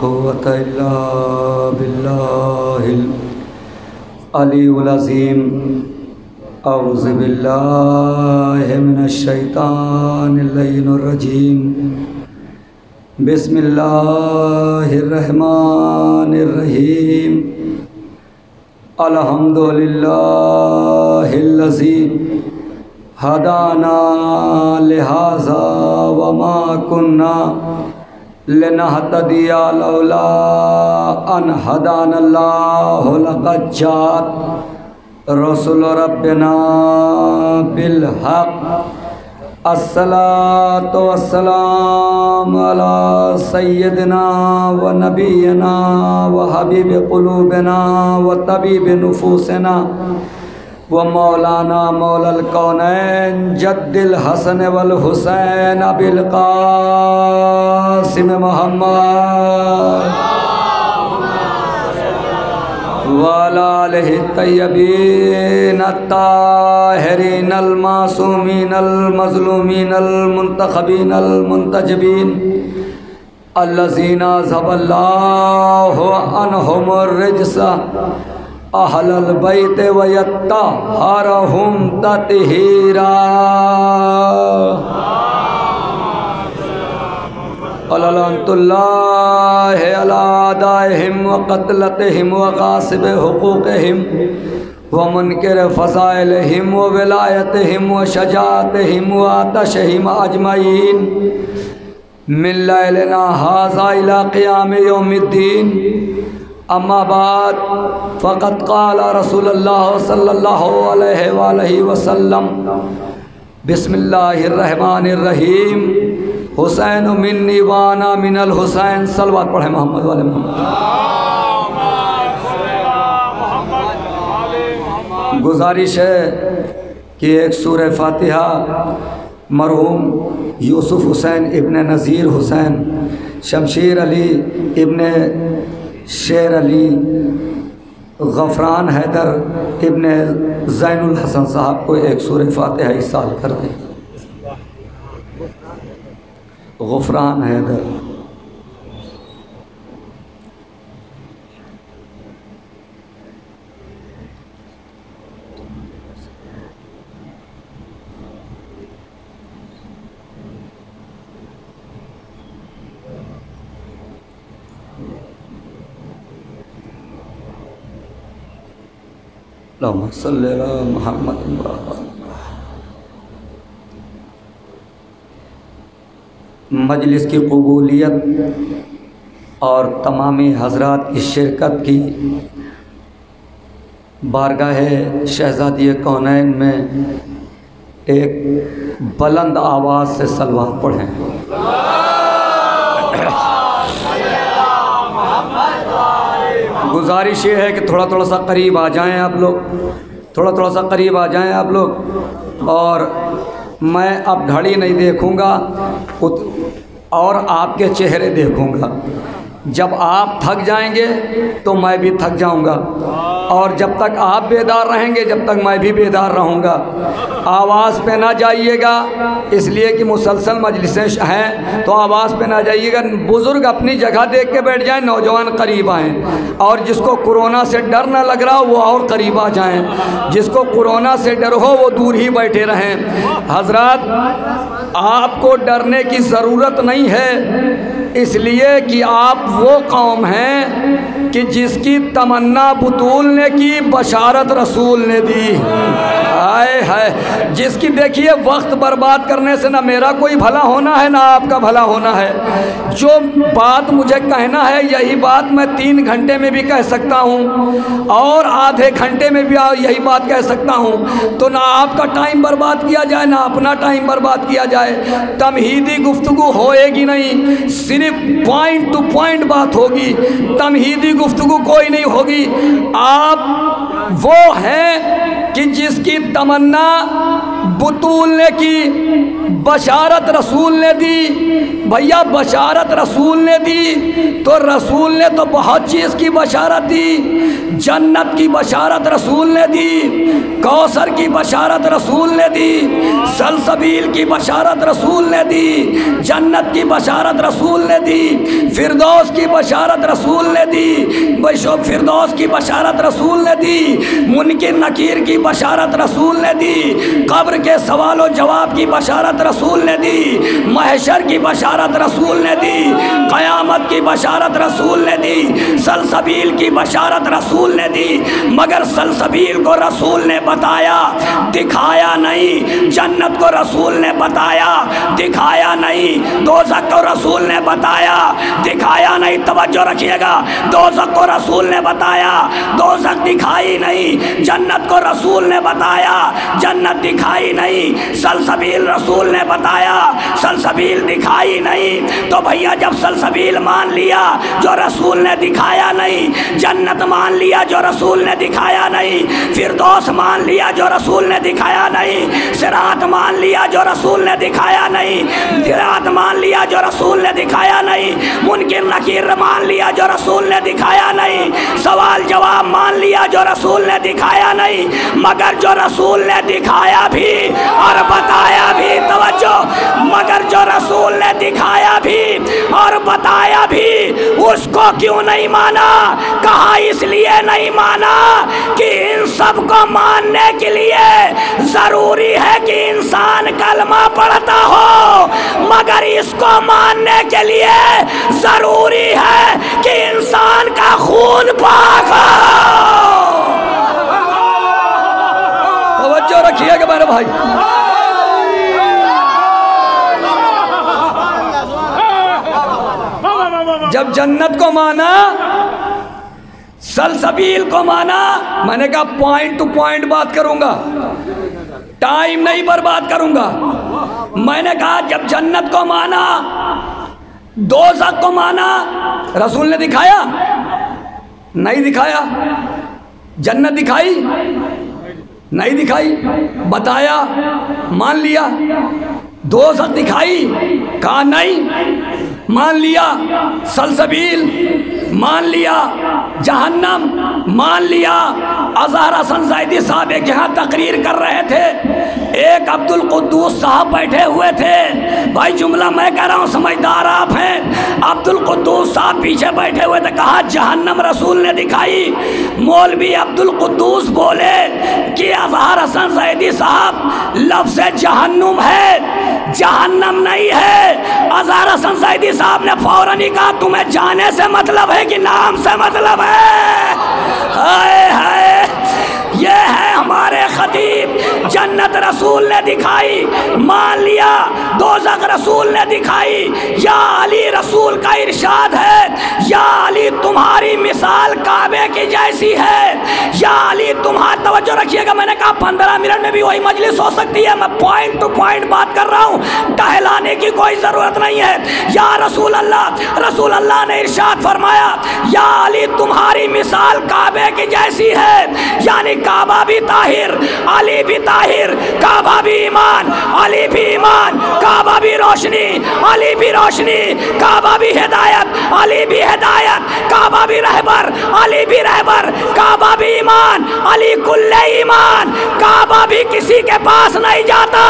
क़ुव्वता इल्ला बिल्लाहिल अलीयुल अज़ीम। औज़ु बिल्लाहि मिनश शैतानिर रजीम। बिस्मिल्लाहिर रहमानिर रहीम। अल्हम्दुलिल्लाहिल्लज़ी हदाना लिहाज़ा वमा कुन्ना लिनहतदिया लौला अन हदानल्लाहु लक़द जात रसूल रब्बिना बिल हक़। अस्सलातु वस्सलामु अला सय्यदिना व नबियना व हबीब क़ुलूबिना व तबीब नुफूसिना व मौलाना मौलल कौनैन जद्दिल हसन वल हुसैन अबिल क़ासिम मुहम्मद वाला आलिहि तय्यबीन अत्ताहिरीन अल मासूमीन अल मज़लूमीन अल मुंतखबीन अल मुंतजबीन अल्लज़ीना ज़बल्लाहु अन्हुमुर रिज्सा अहलल बैत व यत्तहरहुम तत्हीरा। अल्हम्दुलिल्लाह अला अदाइहिम व क़त्लतिहिम व ग़ासिब हुक़ूक़िहिम व मुनकिर फ़ज़ाइलिहिम व विलायतिहिम व शजाअतिहिम व आतशिहिम अजमईन मिन लैलिना हाज़ा इला क़ियाम यौमिद्दीन। अम्मा बाद फ़क़द क़ाल रसूलुल्लाह सल्लल्लाहु अलैहि वसल्लम बिस्मिल्लाहिर रहमानिर रहीम। हुसैन मिन्नी वाना मिनल हुसैन। सलवात पढ़े मोहम्मद वाले मोहम्मद। गुजारिश है कि एक सूरह फातिहा मरहूम यूसुफ हुसैन इब्न नज़ीर हुसैन शमशीर अली इब्न शेर अली गफ़रान हैदर इब्न ज़ैनुल हसन साहब को एक सूरह फातिहा इस साल कर दें। गफ़रान हैदर अल्लाहुम्मा सल्लि अला मुहम्मद। मजलिस की कबूलियत और तमामी हज़रात की शिरकत की बारगाह शहज़ादी कौनैन में एक बुलंद आवाज़ से सलवात पढ़ें। गुजारिश ये है कि थोड़ा थोड़ा सा करीब आ जाएं आप लोग, थोड़ा थोड़ा सा करीब आ जाएं आप लोग। और मैं अब घड़ी नहीं देखूंगा और आपके चेहरे देखूंगा। जब आप थक जाएंगे तो मैं भी थक जाऊंगा, और जब तक आप बेदार रहेंगे जब तक मैं भी बेदार रहूंगा। आवाज़ पे ना जाइएगा, इसलिए कि मुसलसल मजलिसें हैं तो आवाज़ पे ना जाइएगा। बुज़ुर्ग अपनी जगह देख के बैठ जाएं, नौजवान करीब आएँ, और जिसको कोरोना से डर ना लग रहा हो वो और करीब आ जाएं, जिसको कोरोना से डर हो वो दूर ही बैठे रहें। हज़रात, आपको डरने की ज़रूरत नहीं है, इसलिए कि आप वो कौम हैं कि जिसकी तमन्ना बुतूल ने की, बशारत रसूल ने दी। आए है जिसकी देखिए वक्त बर्बाद करने से ना मेरा कोई भला होना है ना आपका भला होना है। जो बात मुझे कहना है यही बात मैं 3 घंटे में भी कह सकता हूँ और आधे घंटे में भी यही बात कह सकता हूँ। तो ना आपका टाइम बर्बाद किया जाए ना अपना टाइम बर्बाद किया जाए। तमहीदी गुफ्तगू होएगी नहीं, सिर्फ पॉइंट टू पॉइंट बात होगी, तमहीदी गुफ्तगू कोई नहीं होगी। आप वो हैं कि जिसकी तमन्ना बुतूल ने की, बशारत रसूल ने दी। भैया बशारत रसूल ने दी तो रसूल ने तो बहुत चीज़ की बशारत दी। जन्नत की बशारत रसूल ने दी, कौसर की बशारत रसूल ने दी, सलसबील की बशारत रसूल ने दी, जन्नत की बशारत रसूल ने दी, फिरदौस की बशारत रसूल ने दी, फिरदौस की बशारत रसूल ने दी, मुनकिर नकीर की बशारत रसूल ने दी, कब्र के सवाल और जवाब की बशारत रसूल ने दी, महशर की बशारत रसूल ने दी, क़यामत की बशारत रसूल ने दी, सलसबील की बशारत रसूल ने दी। मगर सलसबील को रसूल ने बताया, दिखाया नहीं। जन्नत को रसूल ने बताया, दिखाया नहीं। दोज़ख को रसूल ने बताया, दिखाया नहीं। तवज्जो रखिएगा, दोज़ख को रसूल ने बताया, दोज़ख दिखाई नहीं। जन्नत को रसूल ने बताया, जन्नत दिखाई नहीं। सलसबील रसूल ने बताया, सलसबील दिखाई नहीं। तो भैया जब सलसबील मान लिया जो रसूल ने दिखाया नहीं, जन्नत मान लिया जो रसूल ने दिखाया नहीं, फिरदौस मान लिया जो रसूल ने दिखाया नहीं, सिरात मान लिया जो रसूल ने दिखाया नहीं, सिरात मान लिया जो रसूल ने दिखाया नहीं, मुनकिर नकीर मान लिया जो रसूल ने दिखाया नहीं, सवाल जवाब मान लिया जो रसूल ने दिखाया नहीं। मगर जो रसूल ने दिखाया भी और बताया भी, तवज्जो, मगर जो रसूल ने दिखाया भी और बताया भी, उसको क्यों नहीं माना? कहा इसलिए नहीं माना कि इन सब को मानने के लिए जरूरी है कि इंसान कलमा पढ़ता हो, मगर इसको मानने के लिए जरूरी है कि इंसान का खून पाक हो। तवज्जो रखिएगा मेरे भाई। जब जन्नत को माना, सलसबील को माना, मैंने कहा पॉइंट टू पॉइंट बात करूंगा, टाइम नहीं बर्बाद करूंगा। मैंने कहा जब जन्नत को माना, दोज़ख को माना, रसूल ने दिखाया नहीं दिखाया? जन्नत दिखाई नहीं दिखाई? बताया, मान लिया। दोज़ख दिखाई? कहा नहीं, मान लिया। सलसबील मान लिया, जहन्नम मान लिया। अज़हर हसन ज़ैदी साहब एक यहाँ तकरीर कर रहे थे, एक अब्दुल कुद्दूस साहब बैठे हुए थे। भाई जुमला मैं कह रहा हूँ, समझदार आप हैं। अब्दुल कुद्दूस साहब पीछे बैठे हुए थे, कहा जहन्नम रसूल ने दिखाई। मौलवी अब्दुल कुद्दूस बोले कि अज़हर हसन ज़ैदी साहब लफ्ज़ जहन्नुम है, जहन्नम नहीं है। अज़हर हसन ज़ैदी साहब ने फौरन ही कहा तुम्हें जाने से मतलब है कि नाम से मतलब है? हाय हाय, ये है हमारे खतीब। जन्नत रसूल ने दिखाई, मान लिया। दोज़ख रसूल ने दिखाई। या अली रसूल का इरशाद है, या अली तुम्हारी मिसाल काबे की जैसी है। या अली तुम्हारा, तवज्जो रखिएगा, मैंने कहा 15 मिनट में भी वही मजलिस हो सकती है। मैं पॉइंट टू पॉइंट बात कर रहा हूँ, टहलाने की कोई ज़रूरत नहीं है। या रसूल अल्लाह ने इरशाद फरमाया, या अली तुम्हारी मिसाल काबे की जैसी है। यानी काबा भी ताहिर, अली भी ताहिर, काबा भी ईमान, अली भी ईमान, काबा भी रोशनी, अली भी रोशनी, काबा भी हिदायत, अली भी हिदायत, काबा भी रहबर, अली भी रहबर, काबा भी ईमान, अली कुल्ले ईमान। काबा भी किसी के पास नहीं जाता,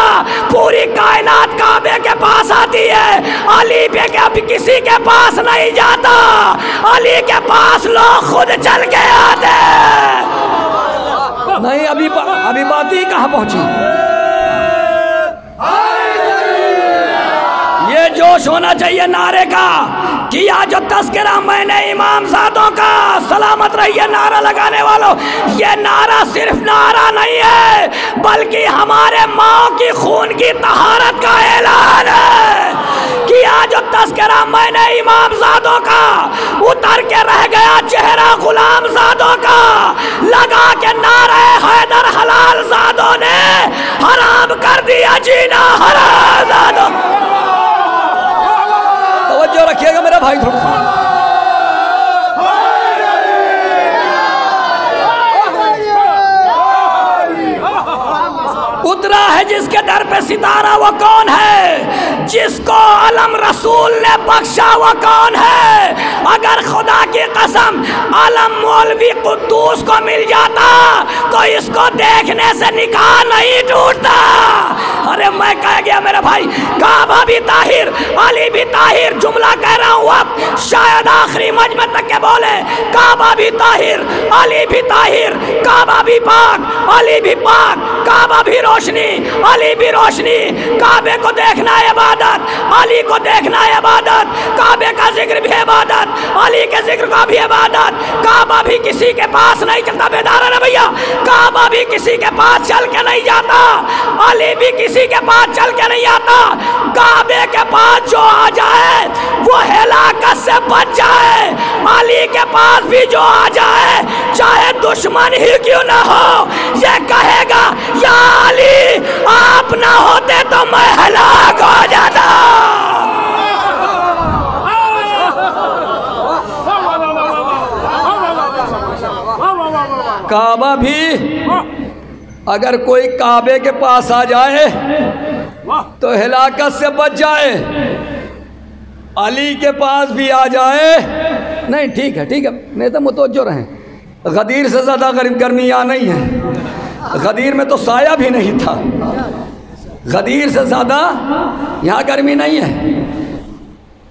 पूरी कायनात काबे के पास आती है। अली पे कभी किसी के पास नहीं जाता, अली के पास लोग खुद चल के आते। नहीं, अभी बात ही कहाँ पहुंची? ये जोश होना चाहिए नारे का, किया जो तस्करा मैंने इमामजादों का, सलामत रहिए नारा लगाने वालों। ये नारा सिर्फ नारा नहीं है, बल्कि हमारे माँ की खून की तहारत का ऐलान है। किया जो तस्करा मैंने इमामजादों का, उतर के रह गया चेहरा गुलामजादों का। लगा के नारे हैदर हलाल जादों ने हराम कर दिया जीना हरामजादों। तवज्जो रखिएगा मेरा भाई थोड़ा सा। उतरा है जिसके दर पे सितारा, वो कौन है? जिसको अलम रसूल ने बख्शा, वो कौन है? अगर कसम आलम मौलवी कुद्दूस को मिल जाता तो इसको देखने से निकाह नहीं टूटता। अरे मैं कह गया मेरे भाई, काबा भी ताहिर, अली भी ताहिर, जुमला कह रहा हूँ अब शायद आखिरी मजमे तक के बोले। काबा भी ताहिर, अली भी ताहिर, काबा भी पाक, अली भी पाक, काबा भी रोशनी, अली भी रोशनी। काबे को देखना है इबादत, अली को देखना है इबादत, काबे का जिक्र भी इबादत, अली के जिक्र का भी इबादत। काबा भी किसी के पास नहीं चलता, बेदार है ना भैया, काबा भी किसी के पास चल के नहीं जाता, अली भी किसी के पास चल के नहीं आता। काबे के पास जो आ जाए वो हलाकत से बच जाए, अली के पास भी जो आ जाए चाहे दुश्मन ही क्यों ना हो, ये कहेगा या अली आप ना होते तो मैं हलाक हो जाता। काबा भी अगर कोई काबे के पास आ जाए तो हिलाकत से बच जाए, अली के पास भी आ जाए नहीं। ठीक है ठीक है, नहीं तो मुतवज्जो रहें। गदीर से ज़्यादा गर्मी यहाँ नहीं है, गदीर में तो साया भी नहीं था, गदीर से ज़्यादा यहाँ गर्मी नहीं है।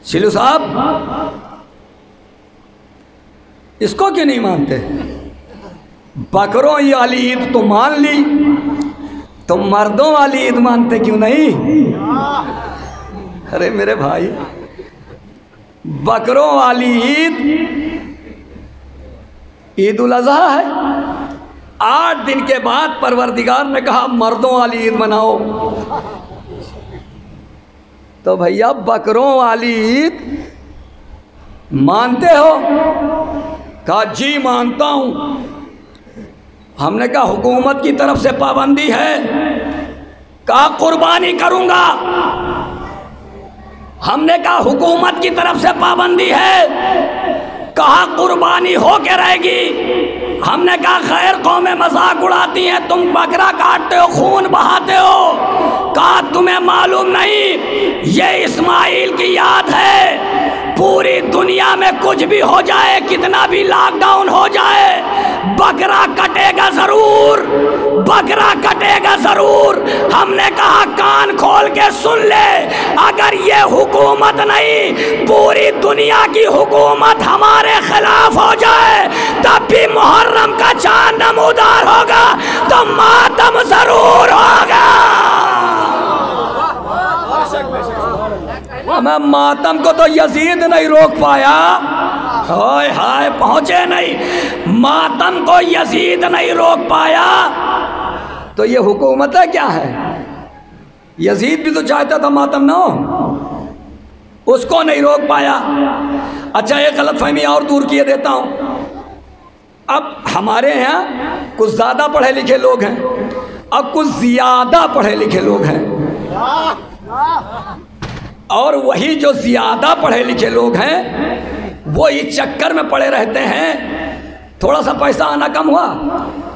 शिलू साहब इसको क्यों नहीं मानते? बकरों वाली ईद तो मान ली, तो मर्दों वाली ईद मानते क्यों नहीं? अरे मेरे भाई, बकरों वाली ईद ईद उल अज़हा है, 8 दिन के बाद परवरदिगार ने कहा मर्दों वाली ईद मनाओ। तो भैया बकरों वाली ईद मानते हो? कहा जी मानता हूं। हमने कहा हुकूमत की तरफ से पाबंदी है, कहा कुर्बानी करूंगा। हमने कहा हुकूमत की तरफ से पाबंदी है, कहा कुर्बानी हो के रहेगी। हमने कहा खैर कौमें मजाक उड़ाती हैं, तुम बकरा काटते हो, खून बहाते हो, कहा तुम्हें मालूम नहीं ये इस्माइल की याद है। पूरी दुनिया में कुछ भी हो जाए, कितना भी लॉकडाउन हो जाए, बकरा कटेगा जरूर, बकरा कटेगा जरूर। हमने कहा कान खोल के सुन ले, अगर ये हुकूमत नहीं पूरी दुनिया की हुकूमत हमारे खिलाफ हो जाए तब भी मुहर्रम का चांद नमूदार होगा तो मातम जरूर होगा। मैं मातम को तो यजीद नहीं रोक पाया, हाय हाय पहुंचे नहीं, मातम को यजीद नहीं रोक पाया, तो ये हुकूमत है क्या है? यजीद भी तो चाहता था मातम ना हो, उसको नहीं रोक पाया। अच्छा एक गलतफहमी और दूर किए देता हूं। अब हमारे यहाँ कुछ ज़्यादा पढ़े लिखे लोग हैं, अब कुछ ज़्यादा पढ़े लिखे लोग हैं, और वही जो ज़्यादा पढ़े लिखे लोग हैं वो इस चक्कर में पड़े रहते हैं, थोड़ा सा पैसा आना कम हुआ,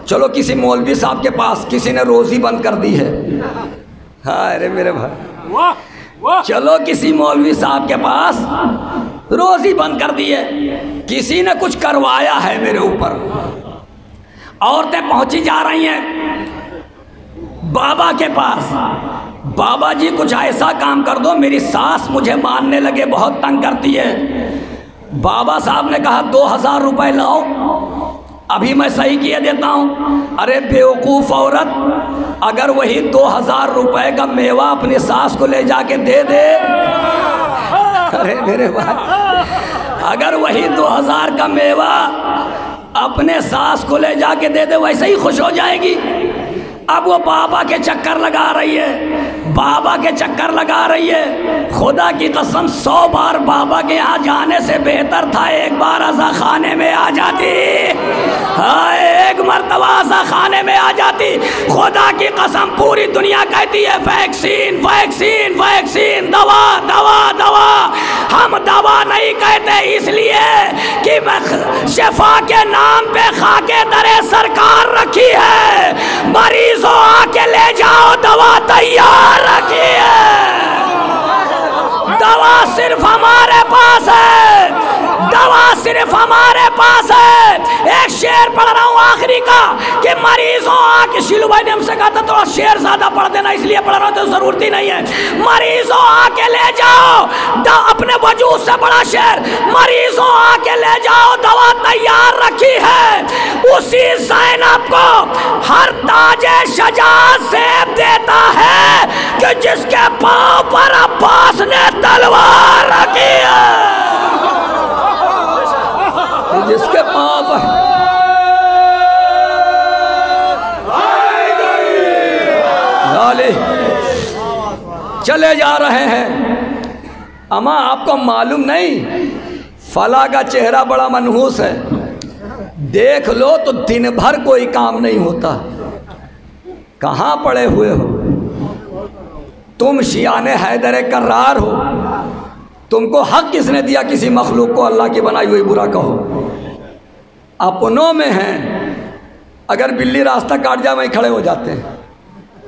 चलो किसी मौलवी साहब के पास, किसी ने रोज़ी बंद कर दी है, हाँ अरे मेरे भाई, चलो किसी मौलवी साहब के पास रोज़ी बंद कर दी है, किसी ने कुछ करवाया है मेरे ऊपर, औरतें पहुंची जा रही हैं बाबा के पास, बाबा जी कुछ ऐसा काम कर दो, मेरी सास मुझे मारने लगे, बहुत तंग करती है। बाबा साहब ने कहा 2000 रुपये लाओ, अभी मैं सही किए देता हूँ। अरे बेवकूफ़ औरत, अगर वही 2000 रुपये का मेवा अपनी सास को ले जाके दे दे, अरे मेरे भाई, अगर वही 2000 का मेवा अपने सास को ले जाके दे दे, वैसे ही खुश हो जाएगी। अब वो बाबा के चक्कर लगा रही है, बाबा के चक्कर लगा रही है। खुदा की कसम 100 बार बाबा के यहाँ जाने से बेहतर था एक बार अज़ा खाने में आ जाती, हाँ एक मरतबा अज़ा खाने में आ जाती। खुदा की कसम पूरी दुनिया कहती है वैक्सीन वैक्सीन वैक्सीन, दवा दवा दवा। हम दवा नहीं कहते इसलिए कि शिफा के नाम पे खाके दरे सरकार रखी है, मरीजों आके ले जाओ, दवा तैयार रखी है। दवा सिर्फ हमारे पास है, दवा सिर्फ हमारे शेर पढ़ रहा हूँ आखिरी का कि मरीजों आके शीलू भाई ने हमसे कहा था थोड़ा शेर ज्यादा पढ़ देना, इसलिए पढ़ रहा हूँ, तो जरूरत ही नहीं है। मरीजों आके ले जाओ अपने वजूद से बड़ा शेर, मरीजों आके ले जाओ दवा तैयार रखी है। उसी ज़ैनब को हर ताजे शजाअत सेब देता है कि जिसके पांव पर अब्बास ने तलवार रखी है, जिसके पांव पर चले जा रहे हैं। अमा आपको मालूम नहीं, फला का चेहरा बड़ा मनहूस है, देख लो तो दिन भर कोई काम नहीं होता। कहाँ पड़े हुए हो तुम? शियाने हैदर कर्रार हो। तुमको हक किसने दिया किसी मखलूक को अल्लाह की बनाई हुई बुरा कहो? अपनों में हैं। अगर बिल्ली रास्ता काट जाए वहीं खड़े हो जाते हैं।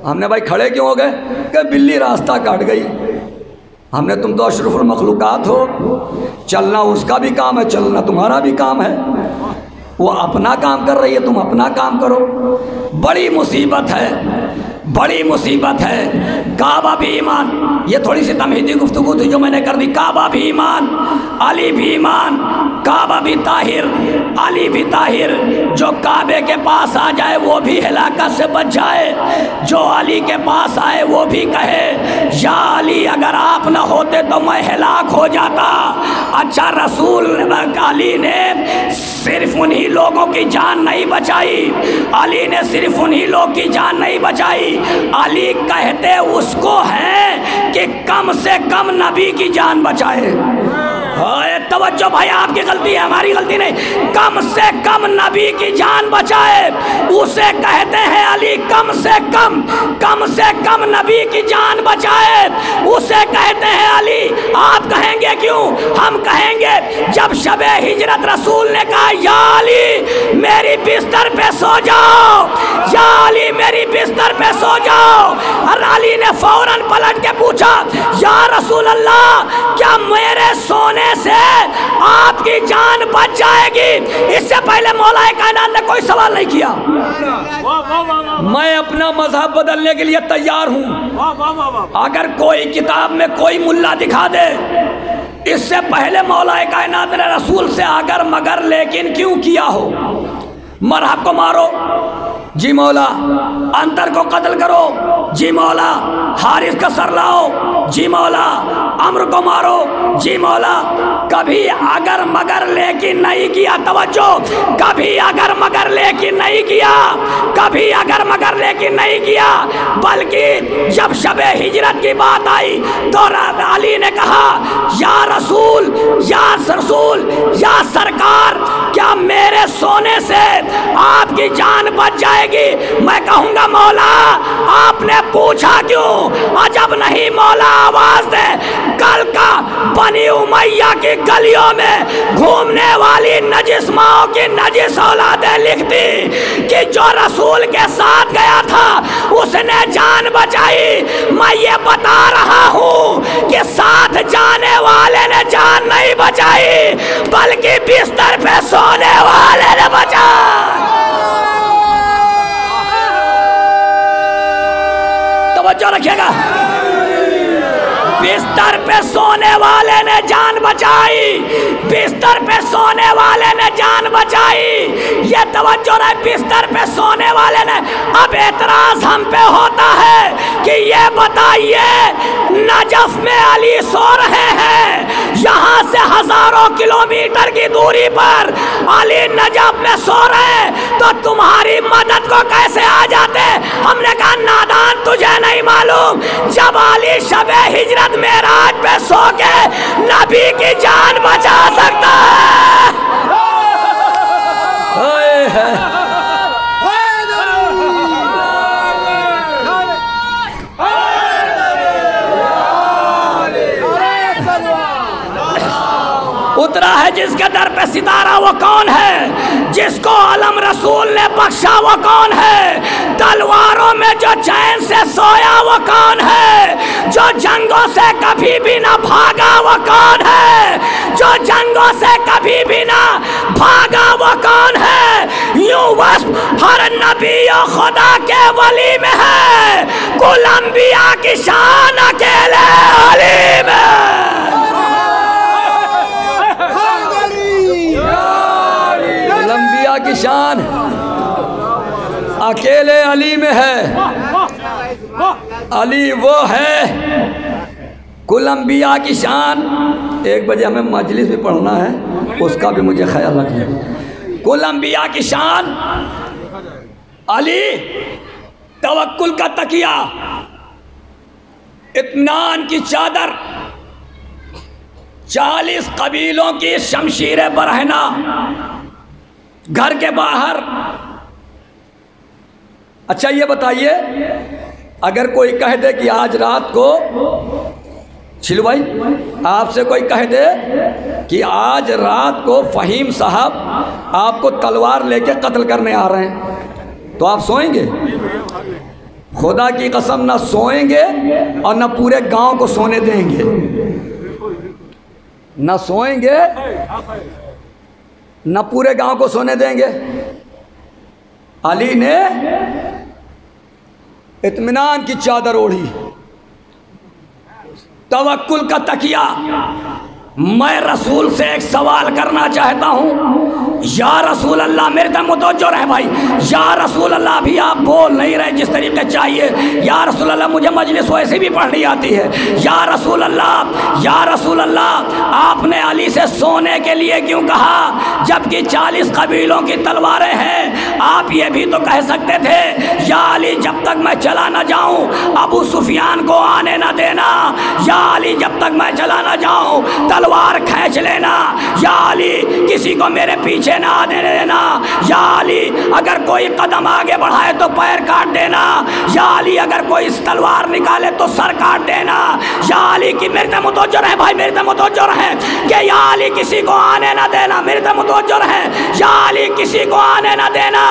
हमने भाई खड़े क्यों हो गए? कि बिल्ली रास्ता काट गई। हमने तुम तो अशरफुल मखलूकात हो, चलना उसका भी काम है, चलना तुम्हारा भी काम है। वो अपना काम कर रही है, तुम अपना काम करो। बड़ी मुसीबत है, बड़ी मुसीबत है। काबा भी ईमान, ये थोड़ी सी तमहीदी गुफ्तगू थी जो मैंने कर दी। काबा भी ईमान, अली भी ईमान, काबा भी ताहिर, अली भी ताहिर। जो काबे के पास आ जाए वो भी हिलाकत से बच जाए, जो अली के पास आए वो भी कहे या अली अगर आप न होते तो मैं हिलाक हो जाता। अच्छा, रसूल अली ने सिर्फ उन्हीं लोगों की जान नहीं बचाई, अली ने सिर्फ उन्हीं लोगों की जान नहीं बचाई, अली कहते उसको है कि कम से कम नबी की जान बचाए। तवज्जो भाई, आपकी गलती है, हमारी गलती नहीं। कम से कम नबी की जान बचाए, उसे कहते हैं अली। कम से कम नबी की जान बचाए, उसे कहते हैं अली। आप कहेंगे क्यों? हम कहेंगे जब शबे हिजरत रसूल ने कहा या अली मेरी बिस्तर पे सो जाओ, या अली मेरी बिस्तर पे सो जाओ, और अली ने फौरन पलट के पूछा या रसूल अल्लाह क्या मेरे सोने से आपकी जान बच जाएगी? इससे पहले मौला कायनात ने कोई सवाल नहीं किया। मैं अपना मजहब बदलने के लिए तैयार हूं। अगर कोई किताब में कोई मुल्ला दिखा दे इससे पहले मौला कायनात ने रसूल से अगर मगर लेकिन क्यों किया हो। मरहब को मारो, जी मौला। अंतर को कत्ल करो, जी मौला। हारिस का सर लाओ, जी मौला। अम्र को मारो, जी मौला। कभी अगर मगर लेकिन नहीं किया, तवज्जो, कभी अगर मगर लेकिन नहीं किया, कभी अगर मगर लेकिन नहीं किया। बल्कि जब शबे हिजरत की बात आई तो अली ने कहा या रसूल, या रसूल, या सरकार क्या मेरे सोने से आपकी जान बच जाएगी? मैं कहूँगा मौला आपने पूछा क्यों? अजब नहीं मौला आवाज दे। कल का बनी उमैया की गलियों में घूमने वाली नजिस माओ की नजिस औलादें लिखती कि जो रसूल के साथ गया था उसने जान बचाई। मैं ये बता रहा हूँ कि साथ जाने वाले ने जान नहीं बचाई, बल्कि बिस्तर पे सोने वाले ने बचाई। तवज्जो रखिएगा, बिस्तर पे सोने वाले ने जान बचाई, बिस्तर पे सोने वाले ने जान बचाई। ये तवज्जो रहे, बिस्तर पे सोने वाले ने। अब एतराज हम पे होता है कि ये बताइए नजफ में अली सो रहे हैं, यहाँ से हजारों किलोमीटर की दूरी पर अली नजफ में सो रहे, तो तुम्हारी मदद को कैसे आ जाते? हमने कहा नादान, तुझे नहीं मालूम जब अली शबे हिजरत मेराज पे सो के नबी की जान बचा सकता है। उतरा है जिसके दर पे सितारा, वो कौन है? जिसको अलम रसूल ने बख्शा, वो कौन है? तलवारों में जो चैन से सोया, वो कौन है? जो जंगों से कभी भी ना भागा, वो कौन है? जो जंगों से कभी भी ना भागा, वो कौन है? यूं वस्फ हर नबी और खुदा के वली में है, कुल अंबिया की शान अकेले अली में। कुल अंबिया की शान अकेले अली में है। अली वो है कुल अंबिया की शान। 1 बजे हमें मजलिस भी पढ़ना है, उसका भी मुझे ख्याल रखना। कुल अंबिया की शान अली, तवक्कुल का तकिया, इत्मीनान की चादर, 40 कबीलों की शमशीर बरहना घर के बाहर। अच्छा ये बताइए, अगर कोई कह दे कि आज रात को, छिलू भाई आपसे कोई कह दे कि आज रात को फ़हीम साहब आपको तलवार लेके कत्ल करने आ रहे हैं, तो आप सोएंगे? खुदा की कसम, ना सोएंगे और ना पूरे गांव को सोने देंगे। ना सोएंगे ना पूरे गांव को सोने देंगे। अली ने इत्मीनान की चादर ओढ़ी, तवक्कुल का तकिया। मैं रसूल से एक सवाल करना चाहता हूँ, या रसूल अल्लाह, मेरे तक मुतवज्जो रहे भाई, या रसूल अल्लाह, अभी आप बोल नहीं रहे जिस तरीके चाहिए। या रसूल अल्लाह, मुझे मजलिस वैसे भी पढ़नी आती है। या रसूल अल्लाह, या रसूल अल्लाह, आपने अली से सोने के लिए क्यों कहा जबकि 40 कबीलों की तलवारें हैं? आप ये भी तो कह सकते थे, या अली जब तक मैं चला ना जाऊँ अबू सुफियान को आने ना देना, या अली जब तक मैं चला ना जाऊँ तलवार खींच लेना, या अली किसी को मेरे पीछे ना आने देना, या अली अगर कोई कदम आगे बढ़ाए तो पैर काट देना, या अली अगर कोई इस तलवार निकाले तो सर काट देना। या अली की मेरे तक मुतवज्जो रहे भाई, मेरे तक मुतवज्जो रहे कि या अली किसी को आने ना देना, मेरे तक मुतवज्जो रहे, या अली किसी को आने ना देना।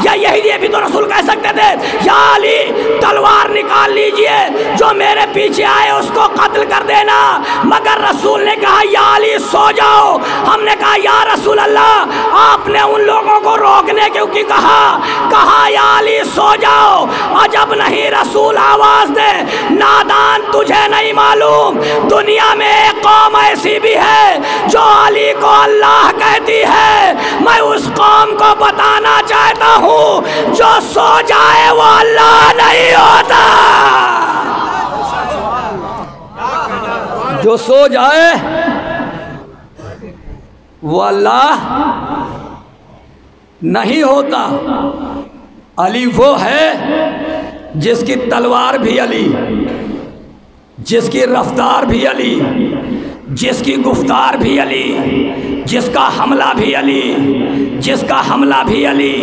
या यही भी तो रसूल कह सकते थे, या अली तलवार निकाल लीजिए, जो मेरे पीछे आए उसको कत्ल कर देना। मगर रसूल ने कहा या अली सो जाओ। हमने कहा या रसूल अल्लाह, आपने उन लोगों को रोकने क्योंकि कहा या अली सो जाओ। अजब नहीं रसूल आवाज दे, नादान तुझे नहीं मालूम, दुनिया में एक कौम ऐसी भी है जो अली को अल्लाह कहती है। मैं उस कौम को बताना चाहता हूँ, जो सो जाए वो अल्लाह नहीं होता। जो सो जाए वो अल्लाह नहीं होता। अली वो है जिसकी तलवार भी अली, जिसकी रफ्तार भी अली, जिसकी गुफ्तार भी अली, जिसका हमला भी अली, जिसका हमला भी अली,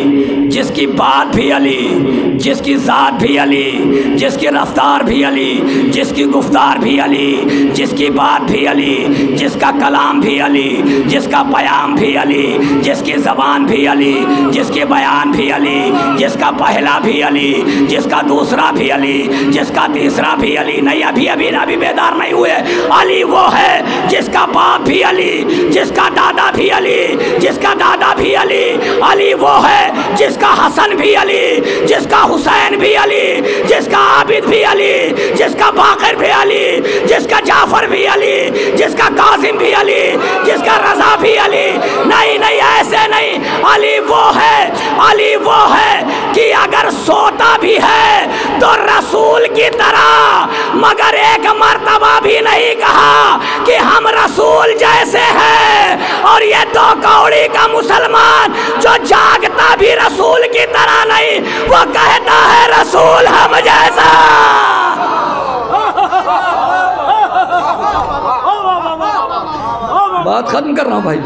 जिसकी बात भी अली, जिसकी ज़ात भी अली, जिसकी रफ्तार भी अली, जिसकी गुफ्तार भी अली, जिसकी बात भी अली, जिसका कलाम भी अली, जिसका बयान भी अली, जिसकी ज़बान भी अली, जिसके बयान भी अली, जिसका पहला भी अली, जिसका दूसरा भी अली, जिसका तीसरा भी अली। नहीं अभी बेदार नहीं हुए। अली वो है जिसका बाप भी अली, जिसका दादा भी अली, जिसका दादा भी अली। अली वो है जिसका हसन भी अली, जिसका हुसैन भी अली, जिसका आबिद भी अली, जिसका बाकर भी अली, जिसका जाफर भी अली, जिसका कासिम भी अली, जिसका रजा भी अली। नहीं ऐसे नहीं। अली वो है कि अगर सोता भी है तो रसूल की तरह, मगर एक मर्तबा भी नहीं कहा कि हम रसूल जैसे हैं। और ये दो कौड़ी का मुसलमान जो जागता भी रसूल की तरह नहीं, वो कहता है रसूल हम जैसा। बात खत्म कर रहा हूं भाई।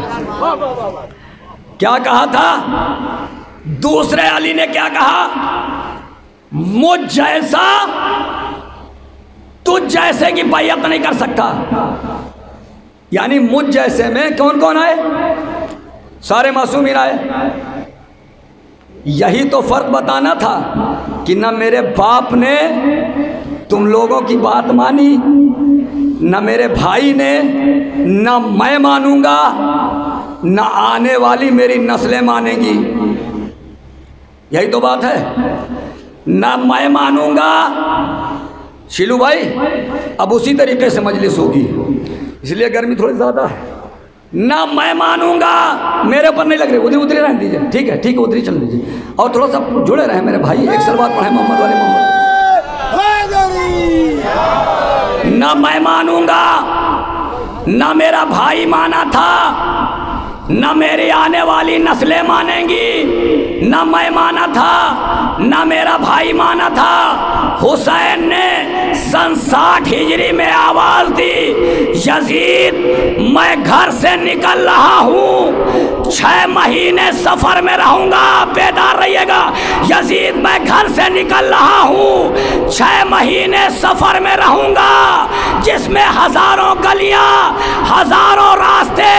क्या कहा था दूसरे अली ने? क्या कहा? मुझ जैसा तुझ जैसे की बैयत नहीं कर सकता। यानी मुझ जैसे में कौन कौन आए? सारे मासूमीन आए। यही तो फर्क बताना था कि न मेरे बाप ने तुम लोगों की बात मानी, न मेरे भाई ने, न मैं मानूंगा, न आने वाली मेरी नस्लें मानेंगी। यही तो बात है ना। मैं मानूंगा शिलू भाई, अब उसी तरीके से मजलिस होगी, इसलिए गर्मी थोड़ी ज़्यादा है ना। मैं मानूंगा, मेरे ऊपर नहीं लग रही, उधरी उधरी रहने दीजिए, ठीक है ठीक है, उधरी चल दीजिए और थोड़ा सा जुड़े रहे मेरे भाई। एक सलवात पढ़े मोहम्मद वाले मोहम्मद। ना मैं मानूंगा, ना मेरा भाई माना था, ना मेरी आने वाली नस्लें मानेंगी। ना मैं माना था, ना मेरा भाई माना था। हुसैन ने सन 60 हिजरी में आवाज दी, यजीद मैं घर से निकल रहा हूँ, 6 महीने सफर में रहूंगा, बेदार रहिएगा। यजीद मैं घर से निकल रहा हूँ, 6 महीने सफर में रहूंगा, जिसमें हजारों गलियां, हजारों रास्ते,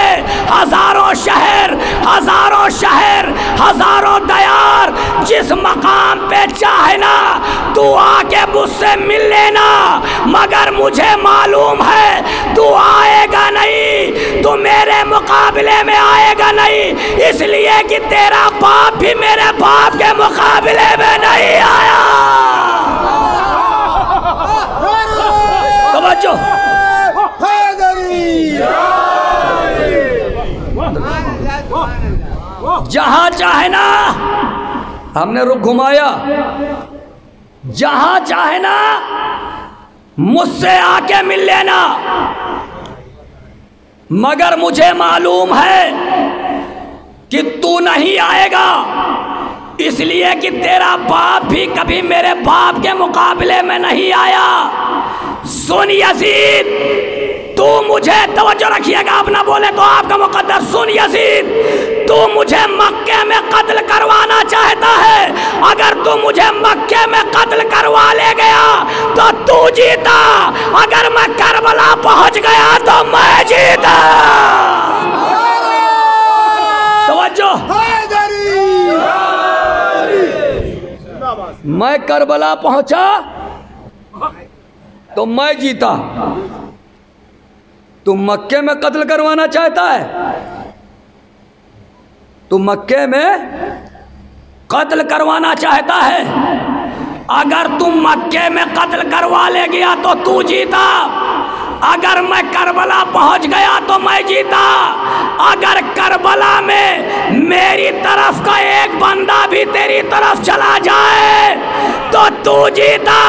हजारों शहर, हजारों शहर, हजारों दयार। जिस मकाम पे चाहे ना तू आके मुझसे मिल लेना, मगर मुझे मालूम है तू आएगा नहीं, तू मेरे मुकाबले में आएगा नहीं, इसलिए कि तेरा बाप भी मेरे बाप के मुकाबले में नहीं आया। तवज्जो, जहां चाहे ना, हमने रुख घुमाया, जहां चाहे ना मुझसे आके मिल लेना, मगर मुझे मालूम है कि तू नहीं आएगा, इसलिए कि तेरा बाप भी कभी मेरे बाप के मुकाबले में नहीं आया। सुन यजीद, तू मुझे, तवज्जो रखिएगा, आप ना बोले तो आपका मुकद्दर। सुन यजीद, तू मुझे मक्के में कत्ल करवाना चाहता है, अगर तू मुझे मक्के में कत्ल करवा ले गया तो तू जीता, अगर मैं करबला पहुंच गया तो मैं जीता। तवज्जो, मैं करबला पहुंचा तो मैं जीता, तू मक्के में कत्ल करवाना चाहता है, तू मक्के में कत्ल करवाना चाहता है, अगर तू मक्के में कत्ल करवा ले गया तो तू जीता, अगर मैं करबला पहुंच गया तो मैं जीता, अगर करबला में मेरी तरफ का एक बंदा भी तेरी तरफ चला जाए तो तू जीता,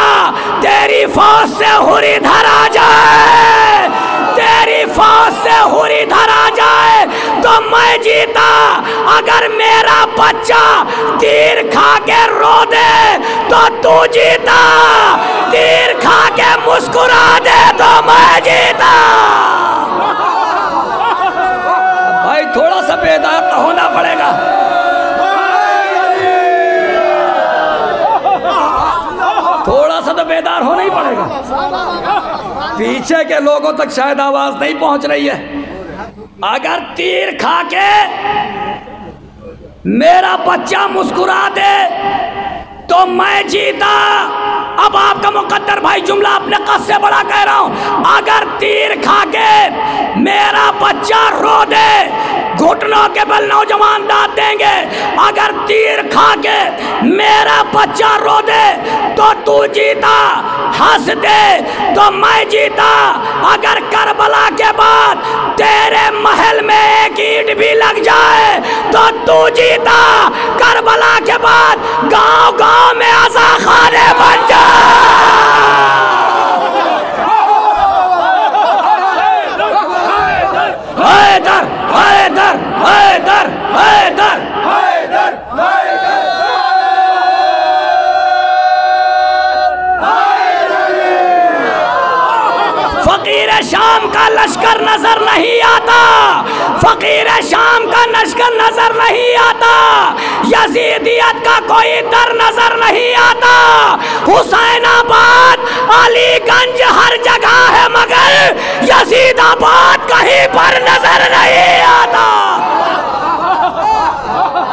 तेरी फौज से हुरी धरा जाए, तेरी फौज से हुरी धरा जाए तो मैं जीता, अगर मेरा बच्चा तीर खा के रो दे तो तू जीता, तीर खा के मुस्कुरा दे तो मैं जीता। भाई थोड़ा सा बेदार तो होना पड़ेगा। थोड़ा सा तो बेदार होना ही पड़ेगा। पीछे के लोगों तक शायद आवाज नहीं पहुंच रही है। अगर तीर खा के मेरा बच्चा मुस्कुरा दे तो मैं जीता। अब आपका मुकद्दर भाई जुमला अपने कस से बड़ा कह रहा हूं, अगर तीर खा के मेरा बच्चा रो दे, घुटनों के बल नौजवान दांत देंगे, अगर तीर खा के मेरा बच्चा रो दे तो तू जीता, हंस दे तो मैं जीता, अगर करबला के बाद तेरे महल में एक ईंट भी लग जाए तो तू जीता, करबला के बाद गांव गांव में आज़ा खाने बन जा। हैदर हैदर हैदर हैदर हैदर फकीर शाम का लश्कर नजर नहीं आता, फकीर शाम का लश्कर नजर नहीं आता, यजीदियत का कोई डर नजर नहीं आता, हुसैनाबाद अलीगंज हर जगह है मगर यजीदाबाद कहीं पर नजर नहीं आता।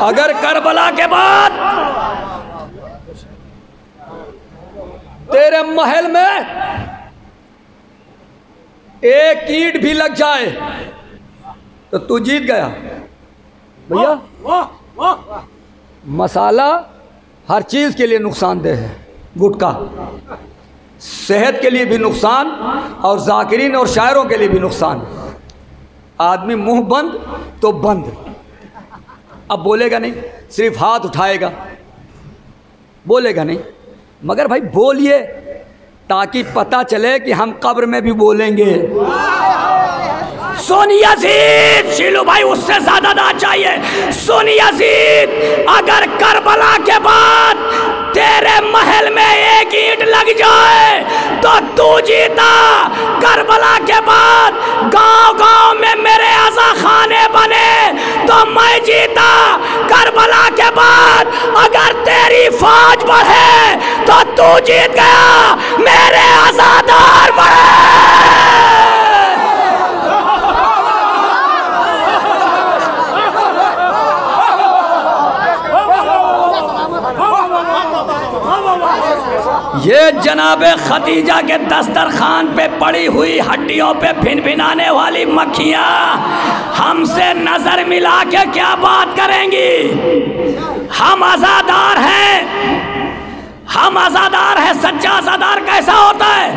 अगर करबला के बाद तेरे महल में एक ईंट भी लग जाए तो तू जीत गया। भैया मसाला हर चीज़ के लिए नुकसानदेह है गुटखा, सेहत के लिए भी नुकसान और जाकिरीन और शायरों के लिए भी नुकसान। आदमी मुंह बंद तो बंद, अब बोलेगा नहीं, सिर्फ हाथ उठाएगा, बोलेगा नहीं। मगर भाई बोलिए ताकि पता चले कि हम कब्र में भी बोलेंगे। सुन यजीद, शीलू भाई उससे ज्यादा दाद चाहिए। सुन यजीद, अगर करबला के बाद तेरे महल में एक ईंट लग जाए तो तू जीता। करबला के बाद गांव-गांव में मेरे अज़ा खाने बने तो मैं जीता। करबला के बाद अगर तेरी फौज बढ़े तो तू जीत गया, मेरे अज़ादार बढ़े। ये जनाबे खदीजा के दस्तरखान पे पड़ी हुई हड्डियों पे भिनभिनाने वाली मक्खियाँ हमसे नजर मिला के क्या बात करेंगी? हम आज़ादार हैं, हम आज़ादार हैं। सच्चा आज़ादार कैसा होता है?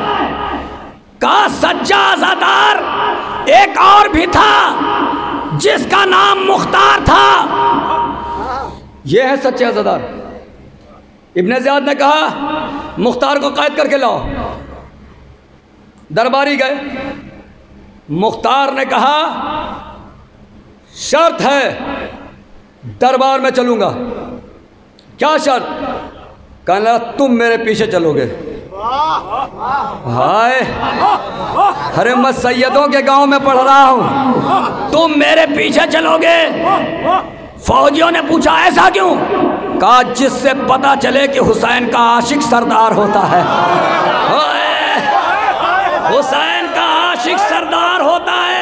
का सच्चा आज़ादार एक और भी था जिसका नाम मुख्तार था। यह है सच्चे आज़ादार। इब्ने ज़ियाद ने कहा मुख्तार को कैद करके लाओ। दरबारी गए, मुख्तार ने कहा शर्त है दरबार में चलूंगा। क्या शर्त? कहना तुम मेरे पीछे चलोगे। हाय, अरे मैं सैयदों के गांव में पढ़ रहा हूं, तुम मेरे पीछे चलोगे? फौजियों ने पूछा ऐसा क्यों? कहा जिससे पता चले कि हुसैन का आशिक सरदार होता है। हुसैन का आशिक सरदार होता है।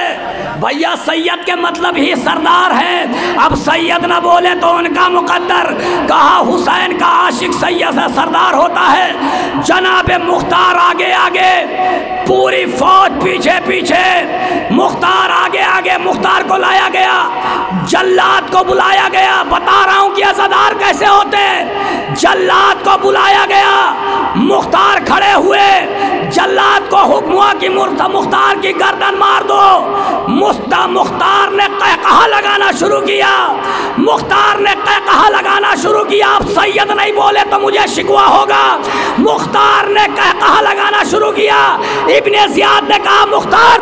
भैया सैयद के मतलब ही सरदार है। अब सैयद ना बोले तो उनका मुकद्दर। कहा हुसैन का आशिक सैयद है, सरदार होता है। जनाबे मुख्तार आगे आगे, पूरी फौज पीछे पीछे, मुख्तार आगे आगे। मुख्तार को लाया गया, जल्लाद को बुलाया गया। बता रहा हूं कि अज़ादार कैसे होते हैं। जल्लाद को बुलाया गया, मुख्तार खड़े हुए। जल्लाद को हुक्म हुआ कि मुख्तार की गर्दन मार दो। मुख्तार ने कहकहा लगाना शुरू किया। मुख्तार ने कहकहा लगाना शुरू किया। आप सैयद नहीं बोले तो मुझे शिकवा होगा। मुख्तार ने कहकहा लगाना शुरू किया। इब्ने ज़ियाद ने कहा मुख्तार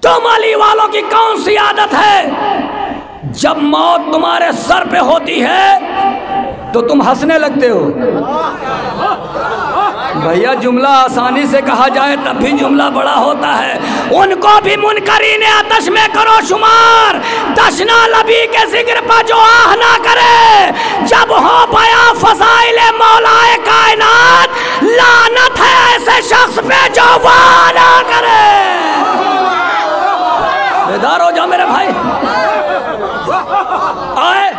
तुम अली वालों की कौन सी आदत है, जब मौत तुम्हारे सर पे होती है तो तुम हंसने लगते हो। भैया जुमला आसानी से कहा जाए तब भी जुमला बड़ा होता है। उनको भी मुनकरीन आतश में करो शुमार, दशना लबी के जिक्र पर जो आह ना करे। जब हो बया फज़ाइल मौलाए कायनात, लानत है ऐसे शख्स पे जो वाह ना करे। बेदार हो जाओ मेरे भाई। आए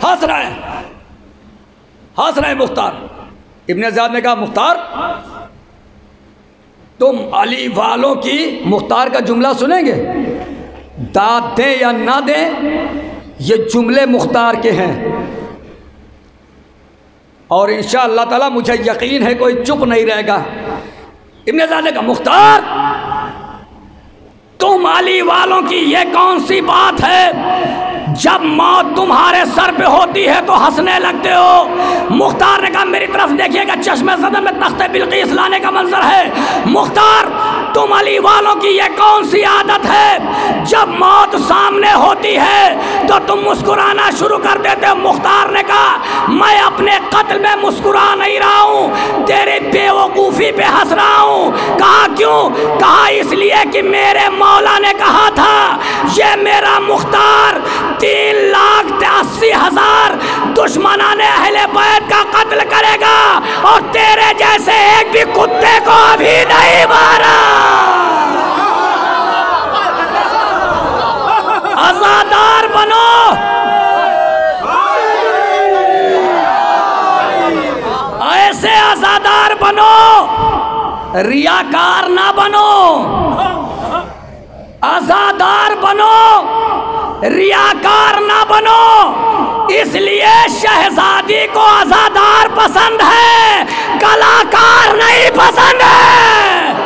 हंस रहे हैं, हंस रहे मुख्तार। इब्ने ज़ियाद ने कहा मुख्तार तुम अली वालों की, मुख्तार का जुमला सुनेंगे, दाद दें या ना दें ये जुमले मुख्तार के हैं। और इंशाअल्लाह ताला मुझे यकीन है कोई चुप नहीं रहेगा। इब्ने ज़ियाद ने कहा मुख्तार तुम अली वालों की ये कौन सी बात है, जब मौत तुम्हारे सर पे होती है तो हंसने लगते हो। मुख्तार ने कहा मेरी तरफ देखिएगा, चश्मे ज़दन में तख्ते बिल्कीस लाने का मंजर है। मुख्तार तुम अली वालों की ये कौन सी आदत है, जब मौत सामने होती है तो तुम मुस्कुराना शुरू कर देते हो। मुख्तार ने कहा मैं अपने कत्ल में मुस्कुरा नहीं रहा हूँ, तेरी बेवकूफ़ी पे हंस रहा हूँ। कहा क्यों? कहा इसलिए कि मेरे मौला ने कहा था ये मेरा मुख्तार 3,80,000 दुश्मनाने अहले बैत का कत्ल करेगा और तेरे जैसे एक भी कुत्ते को अभी नहीं मारा। आज़ादार बनो, ऐसे आज़ादार बनो, रियाकार ना बनो। आज़ादार बनो, रियाकार ना बनो। इसलिए शहजादी को आजादार पसंद है, कलाकार नहीं पसंद है।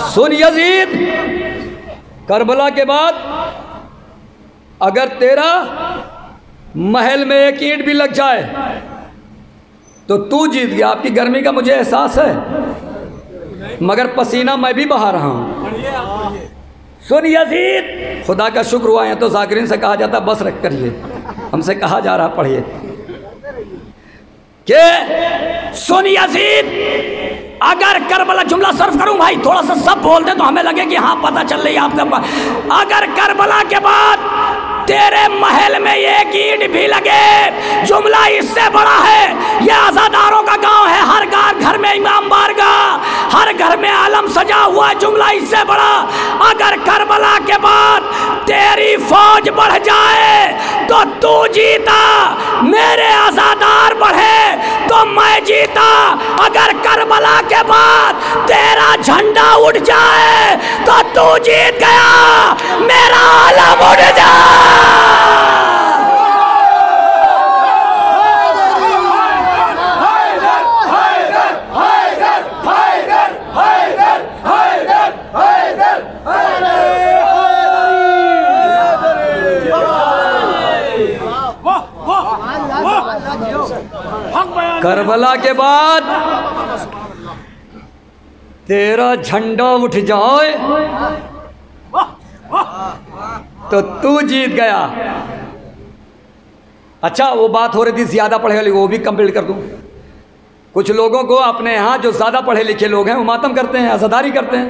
सुन यजीद, करबला के बाद अगर तेरा महल में एक ईंट भी लग जाए तो तू जीत गया। आपकी गर्मी का मुझे एहसास है, मगर पसीना मैं भी बहा रहा हूं। सुन यजीद, खुदा का शुक्र हुआ है तो जाकिरीन से कहा जाता बस रख करिए, हमसे कहा जा रहा पढ़िए के सुन यजीद, अगर करबला, जुमला सर्व करूं भाई, थोड़ा सा सब बोल दे तो हमें लगे कि हाँ पता चल रही है आपका। अगर करबला के बाद तेरे महल में एक ईंट भी लगे, जुमला इससे बड़ा है, यह आजादारों का गांव है, हर घर में इमाम बारगाह, हर घर में आलम सजा हुआ है, जुमला इससे बड़ा। अगर करबला के बाद तेरी फौज बढ़ जाए तो तू जीता, मेरे आजादार बढ़े तो मैं जीता। अगर करबला के बाद तेरा झंडा उठ जाए तो तू जीत गया, मेरा आलम उड़ जाए। करबला के बाद तेरा झंडा उठ जाए तो तू जीत गया। अच्छा, वो बात हो रही थी ज्यादा पढ़े लिखे, वो भी कंप्लीट कर दूं। कुछ लोगों को अपने यहाँ जो ज्यादा पढ़े लिखे लोग हैं वो मातम करते हैं, आज़ादारी करते हैं,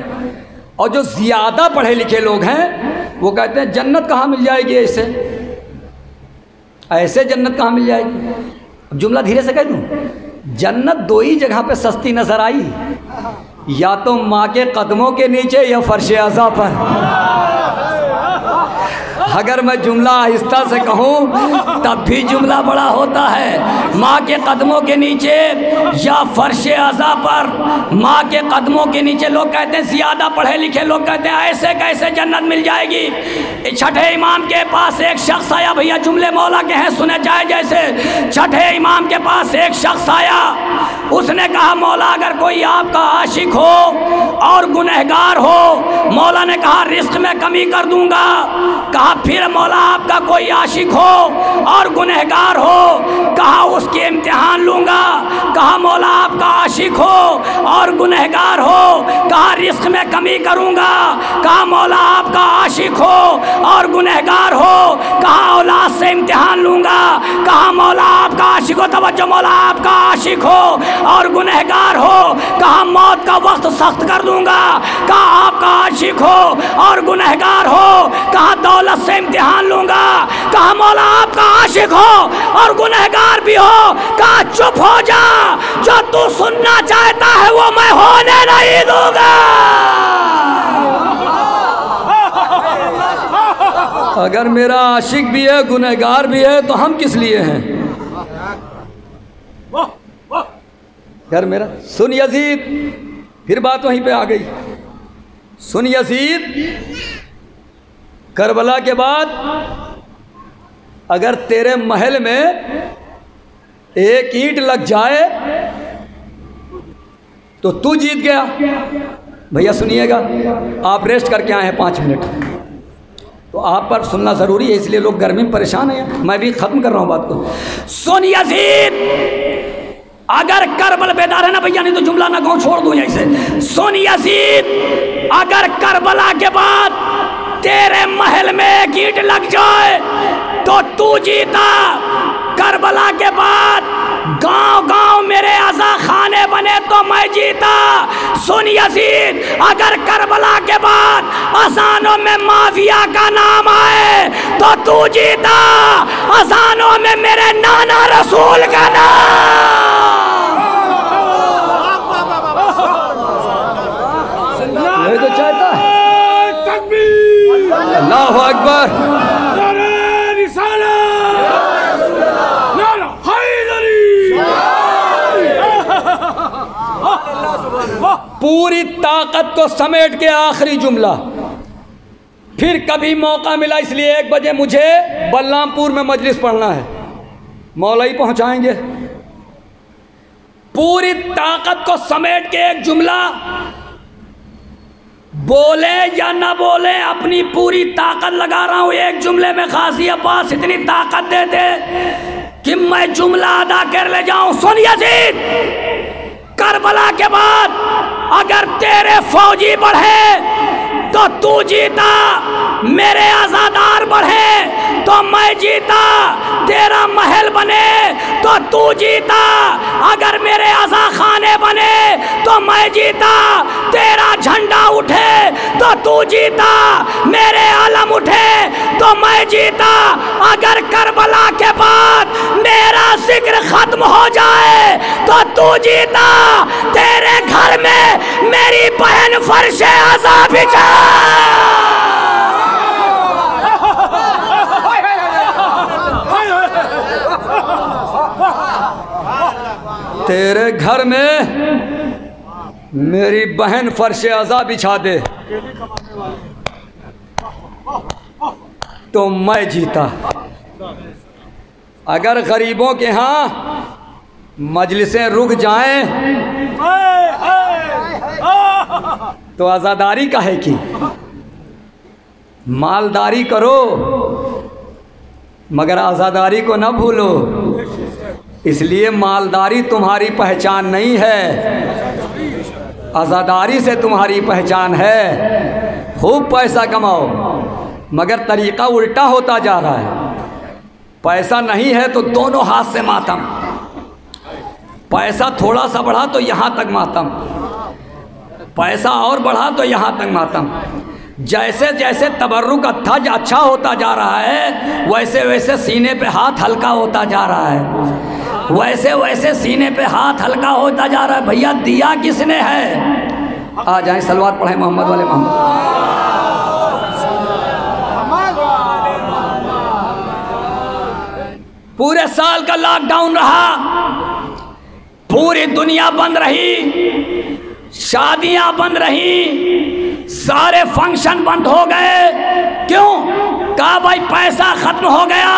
और जो ज्यादा पढ़े लिखे लोग हैं वो कहते हैं जन्नत कहाँ मिल जाएगी, ऐसे जन्नत कहाँ मिल जाएगी। अब जुमला धीरे से कह दूं, जन्नत दो ही जगह पे सस्ती नजर आई, या तो माँ के कदमों के नीचे या फर्श अज़ा पर। अगर मैं जुमला आहिस्ता से कहूँ तब भी जुमला बड़ा होता है। माँ के कदमों के नीचे या फर्श अज़ा पर, माँ के कदमों के नीचे। लोग कहते हैं ज़्यादा पढ़े लिखे लोग कहते हैं ऐसे कैसे जन्नत मिल जाएगी। छठे इमाम के पास एक शख्स आया, भैया जुमले मौला के हैं सुने जाए जैसे। छठे इमाम के पास एक शख्स आया, उसने कहा मौला अगर कोई आपका आशिक हो और गुनहगार हो, मौला ने कहा रिस्क में कमी कर दूंगा। कहा फिर मौला आपका कोई आशिक हो और गुनहगार हो, कहा उसके इम्तिहान लूंगा। कहा मौला आपका आशिक हो और गुनहगार हो, कहा रिस्क में कमी करूंगा। कहा मौला आपका आशिक हो और गुनहगार हो, कहा औलाद से इम्तिहान लूंगा। कहा मौला आपका आशिक हो, तवज्जो, मौला आपका आशिक हो और गुनहगार हो, कहा मौत का वक्त सख्त कर दूंगा। कहा आपका आशिक हो और गुनहगार हो, कहा दौलत से इम्तिहान लूंगा। कहा मौला आपका आशिक हो और गुनहगार भी हो, कहा चुप हो जा, जो तू सुनना चाहता है वो मैं होने नहीं दूंगा। अगर मेरा आशिक भी है गुनहगार भी है तो हम किस लिए हैं यार मेरा। सुन यजीद, फिर बात वहीं पे आ गई। सुन यजीद, करबला के बाद अगर तेरे महल में एक ईंट लग जाए तो तू जीत गया। भैया सुनिएगा, आप रेस्ट करके आए हैं 5 मिनट, तो आप पर सुनना ज़रूरी है, इसलिए लोग गर्मी में परेशान हैं। मैं भी ख़त्म कर रहा हूँ बात को। सुन यजीद, अगर करबला, बेदार है ना भैया, नहीं तो जुमला ना कहूँ, छोड़ दूँ यहीं से। सुन यजीद, अगर करबला के बाद तेरे महल में एक ईंट लग जाए तो तू जीता। करबला के बाद गांव गांव मेरे आज़ा खाने बने तो मैं जीता। सुन यजीद, अगर करबला के बाद अजानों में माविया का नाम आए तो तू जीता। अजानों में मेरे नाना रसूल का नाम। ये तो चाहता है। अल्लाहु अकबर। पूरी ताकत को समेट के आखिरी जुमला, फिर कभी मौका मिला, इसलिए 1 बजे मुझे बलरामपुर में मजलिस पढ़ना है, मौलवी पहुंचाएंगे। पूरी ताकत को समेट के एक जुमला बोले या ना बोले, अपनी पूरी ताकत लगा रहा हूं एक जुमले में। खासी अब्बास इतनी ताकत दे दे कि मैं जुमला अदा कर ले जाऊं। सुन यजीद, करबला के बाद अगर तेरे फौजी बढ़े तो तू जीता, मेरे आजादार बढ़े तो मैं जीता, तेरा महल बने तो तू जीता, अगर मेरे आजा खाने बने तो मैं जीता, तेरा झंडा उठे तो तू जीता, मेरे आलम उठे तो मैं जीता, अगर करबला के बाद मेरा जिक्र खत्म हो जाए तो तू जीता, तेरे घर में मेरी बहन फर्शे आज़ा बिछा। तेरे घर में मेरी बहन फर्शे आज़ा बिछा दे तो मैं जीता। अगर गरीबों के यहाँ मजलिसें रुक जाएं तो आज़ादारी काहे की, मालदारी करो मगर आज़ादारी को ना भूलो। इसलिए मालदारी तुम्हारी पहचान नहीं है, आज़ादारी से तुम्हारी पहचान है। खूब पैसा कमाओ मगर तरीक़ा उल्टा होता जा रहा है। पैसा नहीं है तो दोनों हाथ से मातम, पैसा थोड़ा सा बढ़ा तो यहाँ तक मातम, पैसा और बढ़ा तो यहाँ तक मातम। जैसे जैसे तबर्रुक अच्छा होता जा रहा है वैसे वैसे सीने पे हाथ हल्का होता जा रहा है, वैसे वैसे सीने पे हाथ हल्का होता जा रहा है। भैया दिया किसने है? आ जाए सलवात पढ़े मोहम्मद वाले मोहम्मद। पूरे साल का लॉकडाउन रहा, पूरी दुनिया बंद रही, शादियां बंद रही, सारे फंक्शन बंद हो गए। क्यों? कहा भाई पैसा खत्म हो गया,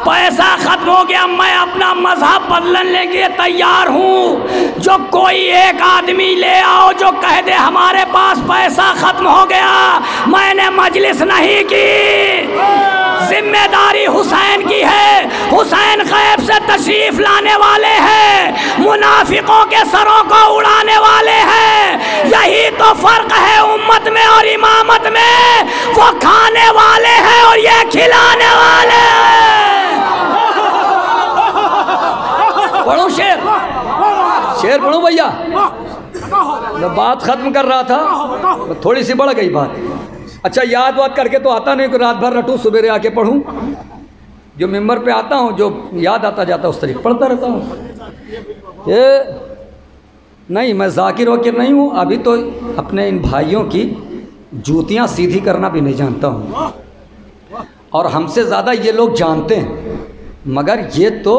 पैसा खत्म हो गया, मैं अपना मजहब बदलने के लिए तैयार हूँ। जो कोई एक आदमी ले आओ जो कह दे हमारे पास पैसा खत्म हो गया, मैंने मजलिस नहीं की, जिम्मेदारी हुसैन की है। हुसैन गैब से तशरीफ लाने वाले हैं, मुनाफिकों के सरों को उड़ाने वाले हैं। यही तो फर्क है उम्मत में और इमामत में, वो खाने वाले हैं और ये खिलाने वाले हैं। पढ़ो शेर, शेर पढ़ो भैया। मैं बात खत्म कर रहा था, थोड़ी सी बढ़ गई बात। अच्छा याद वाद करके तो आता नहीं कि रात भर रटूं सुबह आके पढ़ूं। जो मेंबर पे आता हूं, जो याद आता जाता उस तरीके पढ़ता रहता हूं। ये नहीं, मैं जाकिर वाकिर नहीं हूं। अभी तो अपने इन भाइयों की जूतियां सीधी करना भी नहीं जानता हूं, और हमसे ज़्यादा ये लोग जानते हैं। मगर ये तो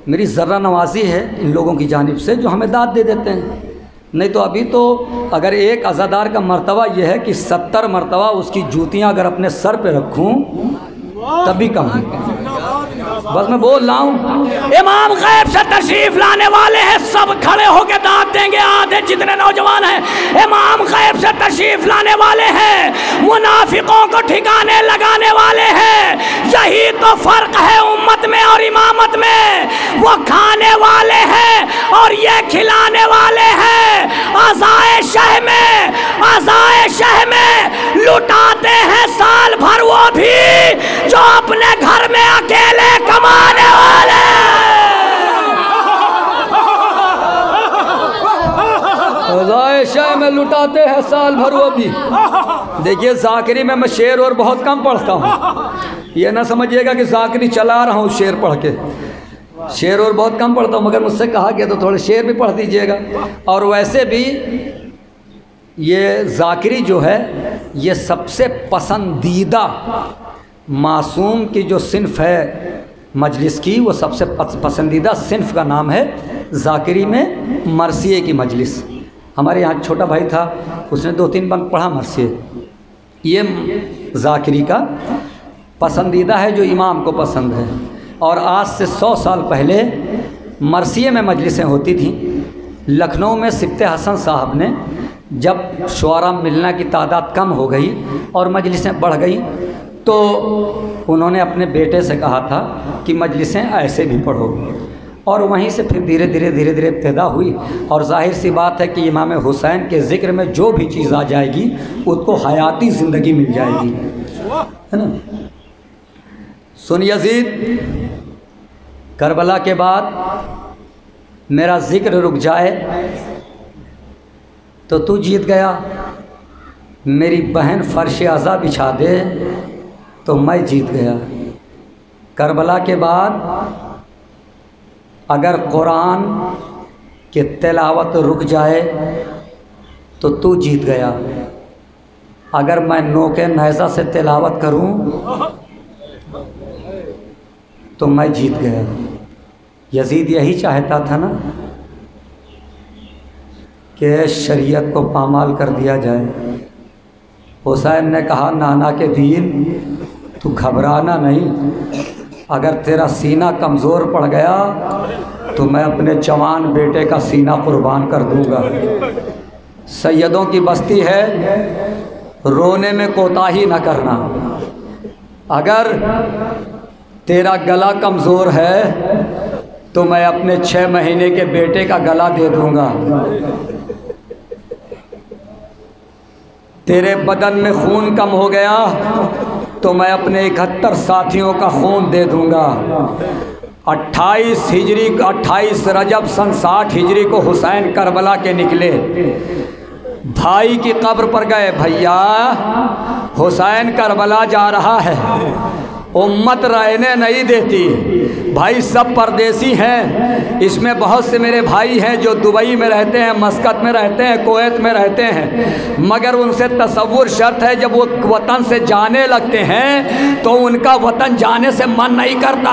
मेरी ज़र्रा नवाजी है इन लोगों की जानिब से जो हमें दाद दे देते हैं। नहीं तो अभी तो अगर एक अज़ादार का मर्तबा यह है कि 70 मरतबा उसकी जूतियां अगर अपने सर पे रखूं तभी कम। बस मैं बोल रहा हूँ, इमाम गैब से तशरीफ लाने वाले हैं, सब खड़े होकर दाद देंगे। आधे जितने नौजवान हैं इमाम गैब से तशरीफ लाने वाले हैं, मुनाफिकों को ठिकाने लगाने वाले हैं। यही तो फर्क है उम्मत में और इमामत में, वो खाने वाले हैं और ये खिलाने वाले हैं। अज़ाए शह में, अज़ाए शह में लुटाते हैं साल भर वो भी जो अपने घर में अकेले कमाने वाले। अज़ाए शह में लुटाते हैं साल भर वो भी। देखिए ज़ाकिरी में मैं शेर और बहुत कम पढ़ता हूँ, ये ना समझिएगा कि ज़ाकिरी चला रहा हूँ शेर पढ़ के। शेर और बहुत कम पढ़ता हूँ, मगर मुझसे कहा गया तो थोड़े शेर भी पढ़ दीजिएगा। और वैसे भी ये ज़ाकिरी जो है ये सबसे पसंदीदा मासूम की जो सिन्फ़ है मजलिस की, वो सबसे पसंदीदा सिन्फ़ का नाम है ज़ाकिरी में मरसिए की मजलिस। हमारे यहाँ छोटा भाई था, उसने 2-3 बंद पढ़ा मरसिए, ये ज़ाकिरी का पसंदीदा है जो इमाम को पसंद है। और आज से 100 साल पहले मरसिये में मजलिसें होती थीं। लखनऊ में सिब्ते हसन साहब ने जब शुआरा मिलना की तादाद कम हो गई और मजलिसें बढ़ गई तो उन्होंने अपने बेटे से कहा था कि मजलिसें ऐसे भी पढ़ो, और वहीं से फिर धीरे धीरे इब्तिदा हुई। और जाहिर सी बात है कि इमाम हुसैन के ज़िक्र में जो भी चीज़ आ जाएगी उसको हयाती ज़िंदगी मिल जाएगी, है ना। सुन यजीद, करबला के बाद मेरा ज़िक्र रुक जाए तो तू जीत गया, मेरी बहन फर्श अज़ा बिछा दे तो मैं जीत गया। करबला के बाद अगर कुरान की तिलावत रुक जाए तो तू जीत गया, अगर मैं नोके नहज़ा से तिलावत करूं तो मैं जीत गया। यजीद यही चाहता था ना कि शरीयत को पामाल कर दिया जाए। हुसैन ने कहा, नाना के दीन तू घबराना नहीं, अगर तेरा सीना कमज़ोर पड़ गया तो मैं अपने जवान बेटे का सीना कुर्बान कर दूंगा। सैयदों की बस्ती है, रोने में कोताही न करना। अगर तेरा गला कमज़ोर है तो मैं अपने 6 महीने के बेटे का गला दे दूंगा। तेरे बदन में खून कम हो गया तो मैं अपने 71 साथियों का खून दे दूंगा। 28 रजब सन 60 हिजरी को हुसैन करबला के निकले, भाई की कब्र पर गए। भैया हुसैन करबला जा रहा है, उम्मत रहने नहीं देती, भाई सब परदेसी हैं, इसमें बहुत से मेरे भाई हैं जो दुबई में रहते हैं, मस्कत में रहते हैं, कुवैत में रहते हैं, मगर उनसे तसव्वुर शर्त है जब वो वतन से जाने लगते हैं तो उनका वतन जाने से मन नहीं करता।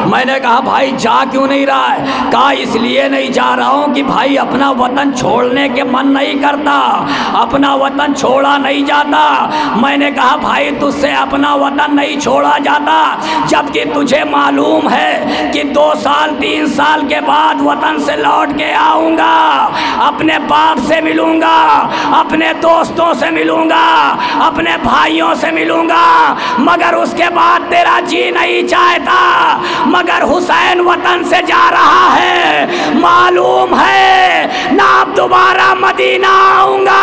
मैंने कहा भाई जा क्यों नहीं रहा है? कहा इसलिए नहीं जा रहा हूँ कि भाई अपना वतन छोड़ने के मन नहीं करता, अपना वतन छोड़ा नहीं जाता। मैंने कहा भाई तुझसे अपना वतन नहीं छोड़ा जाता, जबकि तुझे मालूम है कि 2 साल 3 साल के बाद वतन से लौट के आऊँगा, अपने बाप से मिलूँगा, अपने दोस्तों से मिलूँगा, अपने भाइयों से मिलूँगा, मगर उसके बाद तेरा जी नहीं चाहता। मगर हुसैन वतन से जा रहा है, मालूम है ना अब दोबारा मदीना आऊँगा,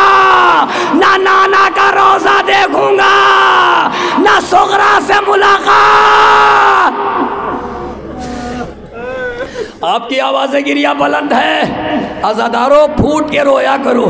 ना नाना का रोज़ा देखूँगा, ना सुगरा से मुलाकात। आपकी आवाज़ें गिरिया बुलंद है, अज़ादारों फूट के रोया करो,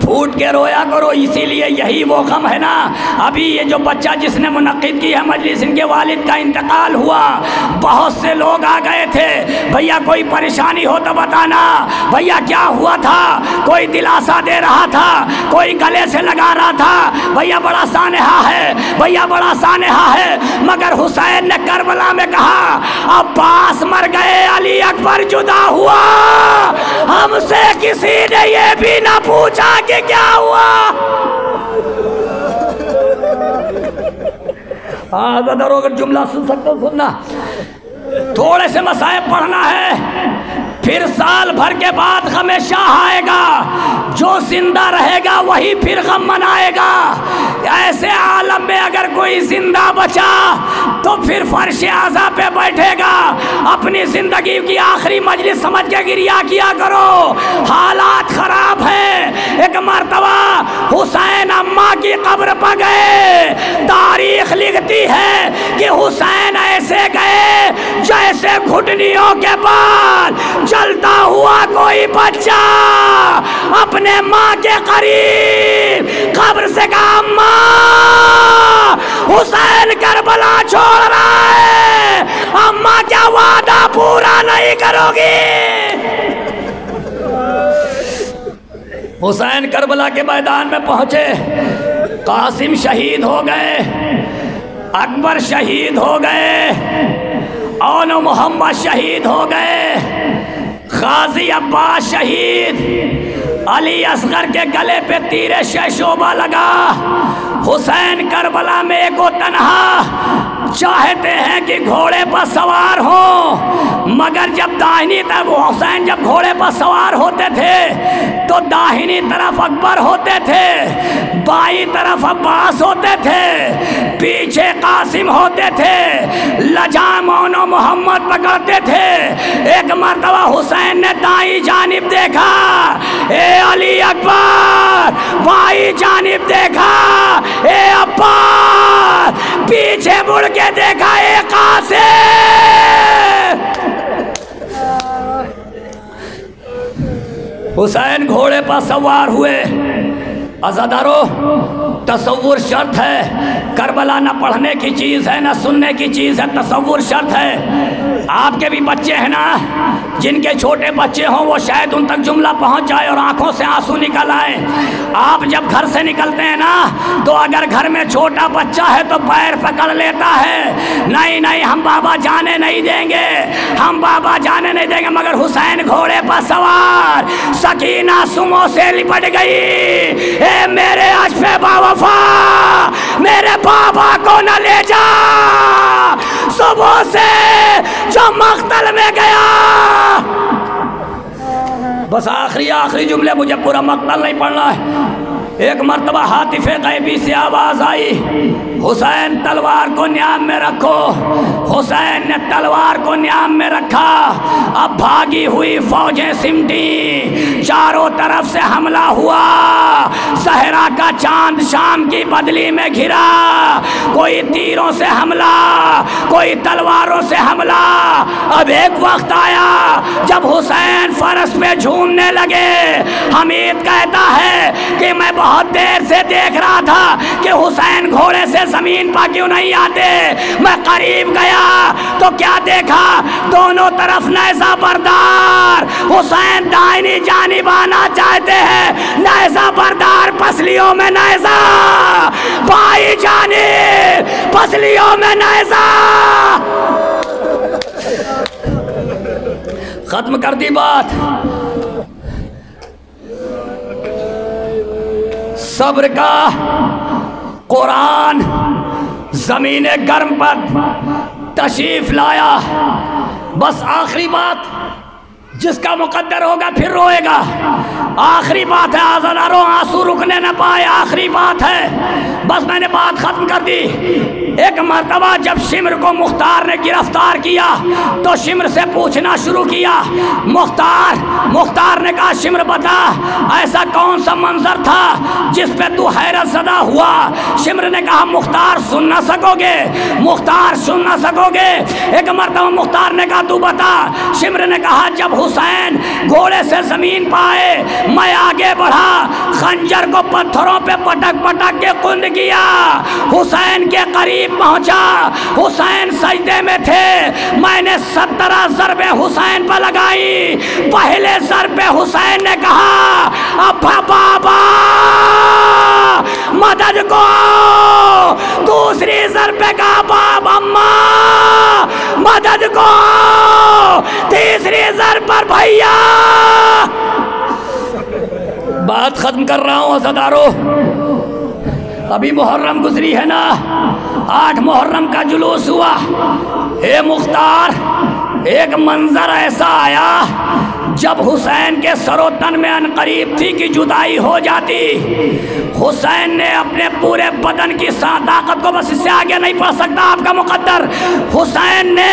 फूट के रोया करो। इसीलिए यही वो गम है ना। अभी ये जो बच्चा जिसने मुनक्किद की है मजलिस, इनके वालिद का इंतकाल हुआ, बहुत से लोग आ गए थे, भैया कोई परेशानी हो तो बताना, भैया क्या हुआ था, कोई दिलासा दे रहा था, कोई गले से लगा रहा था, भैया बड़ा सानेहा है, भैया बड़ा सानेहा है। मगर हुसैन ने करबला में कहा अब्बास मर गए, अली अकबर जुदा हुआ, हमसे किसी ने ये भी ना पूछा कि क्या हुआ। हाँ अगर जुमला सुन सकते हो सुनना, थोड़े से मसाइब पढ़ना है, फिर साल भर के बाद हमेशा आएगा, जो जिंदा रहेगा वही फिर गम मनाएगा। ऐसे आलम में अगर कोई जिंदा बचा तो फिर फर्श आज़ा पे बैठेगा। अपनी जिंदगी की आखिरी मजलिस समझ के गिरिया किया करो, हालात खराब हैं। एक मर्तबा हुसैन अम्मा की कब्र पर गए, तारीख लिखती है कि हुसैन ऐसे गए जैसे घुटनियों के बाल जलता हुआ कोई बच्चा अपने माँ के करीब कब्र से कहा अम्मा हुसैन करबला छोड़ रहा है, अम्मा क्या वादा पूरा नहीं करोगी? हुसैन करबला के मैदान में पहुंचे, कासिम शहीद हो गए, अकबर शहीद हो गए, और मोहम्मद शहीद हो गए, गाजी अब्बास शहीद, अली असगर के गले पे तीर शोभा लगा, हुसैन करबला में एको तन्हा चाहते हैं कि घोड़े पर सवार हो, मगर जब दाहिनी तरफ हुसैन जब घोड़े पर सवार होते थे तो दाहिनी तरफ अकबर होते थे, बाई तरफ अब्बास होते थे, पीछे कासिम होते थे, लजामोनो मोहम्मद पकड़ते थे। एक मर्तबा हुसैन ने दाई जानिब देखा, ए अली अकबर, बाई जानिब देखा, ए अब्बास, पीछे मुड़ के देखा, ए कासिम। हुसैन घोड़े पर सवार हुए। अज़ादारो, तसव्वुर शर्त है, करबला न पढ़ने की चीज़ है न सुनने की चीज़ है, तसव्वुर शर्त है। आपके भी बच्चे हैं ना, जिनके छोटे बच्चे हों वो शायद उन तक जुमला पहुंच जाए और आंखों से आंसू निकल आए। आप जब घर से निकलते हैं ना तो अगर घर में छोटा बच्चा है तो पैर पकड़ लेता है, नहीं नहीं हम बाबा जाने नहीं देंगे, हम बाबा जाने नहीं देंगे। मगर हुसैन घोड़े पर सवार, सकीना सुमो से लिपट गई, ए मेरे अशफे बावफा, मेरे बाबा को न ले जा। सुबह से जो मख्तल में गया, बस आखिरी जुमले, मुझे पूरा मख्तल नहीं पढ़ना है। एक मर्तबा हातिफे गैबी से आवाज़ आई, हुसैन तलवार को न्याम में रखो। हुसैन ने तलवार को न्याम में रखा। अब भागी हुई फौजें सिमटी, चारों तरफ से हमला हुआ। सहरा का चांद शाम की बदली में घिरा, कोई तीरों से हमला, कोई तलवारों से हमला। अब एक वक्त आया जब हुसैन फरस पे झूमने लगे। हमीद कहता है कि मैं बहुत देर से देख रहा था कि हुसैन घोड़े से जमीन पर क्यों नहीं आते। मैं करीब गया तो क्या देखा, दोनों तरफ नैज़ा बरदार। हुसैन दाहिनी जानिब आना चाहते हैं, नैज़ा बरदार पसलियों में नैज़ा, बाई जानिब पसलियों में नैज़ा। खत्म कर दी बात। सब्र का कुरान ज़मीने गर्म पर तशरीफ लाया। बस आखिरी बात, जिसका मुकद्दर होगा फिर रोएगा। आखिरी बात है, आज़ादारों आंसू रुकने न पाए, आखिरी बात है, बस मैंने बात खत्म कर दी। एक मर्तबा जब शिमर को मुख्तार ने गिरफ्तार किया तो शिमर से पूछना शुरू किया। मुख्तार ने कहा, शिमर बता ऐसा कौन सा मंजर था जिस पे तू हैरत ज़दा हुआ। शिमर ने कहा, मुख्तार सुन ना सकोगे, मुख्तार सुन ना सकोगे। एक मर्तबा मुख्तार ने कहा, तू बता। शिमर ने कहा, जब हुसैन घोड़े से जमीन पाए, मैं आगे बढ़ा, खंजर को पत्थरों पे पटक पटक के कुंद किया, हुसैन के करीब पहुंचा। हुसैन सजदे में थे, मैंने 17 ज़रबे हुसैन पर लगाई। पहले ज़रबे हुसैन ने कहा, अब्बा बाबा मदद को। दूसरी ज़रबे का, बाबा अम्मा मदद को। तीसरी ज़रब पर, भैया। बात खत्म कर रहा हूं अज़ादारों। अभी मुहर्रम गुजरी है ना, 8 मुहर्रम का जुलूस हुआ। हे मुख्तार, एक मंजर ऐसा आया जब हुसैन के सरोतन में अनकरीब थी कि जुदाई हो जाती। हुसैन ने अपने पूरे बदन की ताकत को, बस इससे आगे नहीं पढ़ सकता आपका मुकद्दर, हुसैन ने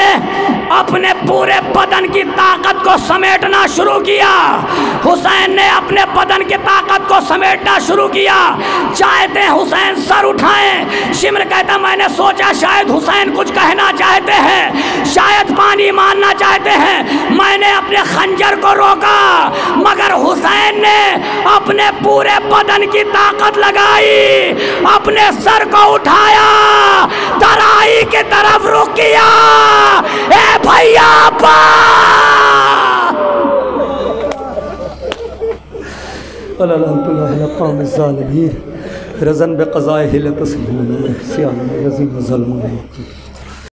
अपने पूरे बदन की ताकत को समेटना शुरू किया। हुसैन ने अपने बदन की ताकत को समेटना शुरू किया। चाहते हैं हुसैन सर उठाएं। शिमर कहता, मैंने सोचा शायद हुसैन कुछ कहना चाहते हैं, शायद पानी मारना चाहते हैं। मैंने अपने खंजर को रोका, मगर हुसैन ने अपने पूरे बदन की ताकत लगाई, अपने सर को उठाया, तराई की तरफ रुख किया। ए भैया रज़न बे क़ज़ाए